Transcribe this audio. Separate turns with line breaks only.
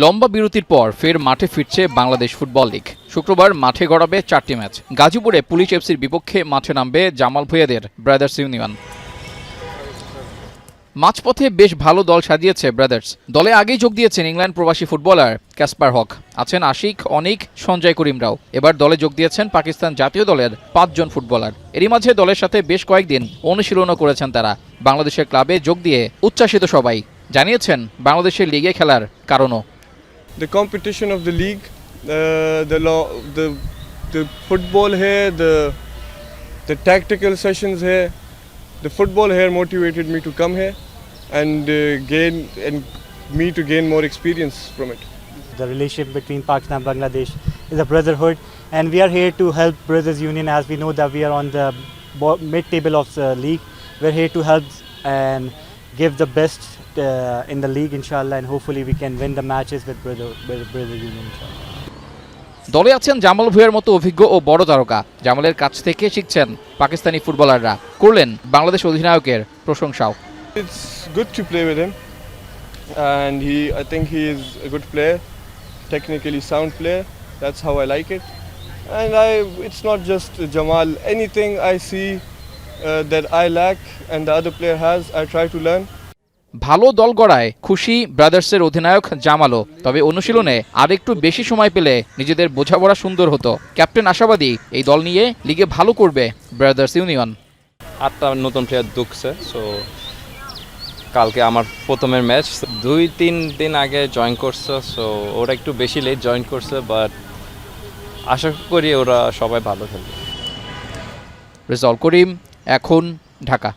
লম্বা বিরতির পর ফের মাঠে ফিরছে বাংলাদেশ ফুটবল লীগ। শুক্রবার মাঠে গড়াবে 4টি ম্যাচ। গাজীপুরে পুলিশ এফসির বিপক্ষে মাঠে নামবে জামাল ভূঁইয়াদের ব্রাদার্স ইউনিয়ন। মাঝপথে বেশ ভালো দল সাজিয়েছে ব্রাদার্স। দলে আগেই যোগ দিয়েছেন ইংল্যান্ড প্রবাসী ফুটবলার ক্যাসপার হক, আছেন আশিক, অনিক, সঞ্জয় করিমরাও। এবার দলে যোগ দিয়েছেন পাকিস্তান জাতীয় দলের 5 জন ফুটবলার। এরই মাঝে দলের সাথে বেশ কয়েকদিন অনুশীলনও করেছেন তারা। বাংলাদেশের ক্লাবে যোগ দিয়ে উচ্ছ্বাসিত সবাই, জানিয়েছেন বাংলাদেশের লিগে খেলার কারণও।
The competition of the league, the football here, the tactical sessions here, the football here motivated me to come here and gain more experience from it.
The relationship between Pakistan and Bangladesh is a brotherhood, and we are here to help Brothers Union, as we know that we are on the mid-table of the league. We're here to help and give the best in the league, inshallah, and hopefully we can win the matches with Brothers Union, inshallah.
দলে আছেন জামাল ভূঁইয়ার মতো অভিজ্ঞ ও বড় তারকা। জামালের কাছ থেকে শিখছেন পাকিস্তানি ফুটবলাররা, করলেন বাংলাদেশ অধিনায়কের প্রশংসাও।
It's good to play with him, and I think he is a good player, technically sound player. That's how I like it. And it's not just Jamal. Anything I see that I lack and the other player has, I try to learn.
ভালো দল গড়ায় খুশি ব্রাদার্সের অধিনায়ক জামালও। তবে অনুশীলনে আরেকটু বেশি সময় পেলে নিজেদের বোঝাপড়া সুন্দর হতো। ক্যাপ্টেন আশাবাদী এই দল নিয়ে লিগে ভালো করবে ব্রাদার্স ইউনিয়ন।
8টা নতুন প্লেয়ার ঢুকছে, সো কালকে আমার প্রথমের ম্যাচ। 2-3 দিন আগে জয়েন করছে, সো ওরা একটু বেশি লেট জয়েন করছে, বাট আশা করি ওরা সবাই ভালো খেলবে।
রেজাউল করিম, এখন, ঢাকা।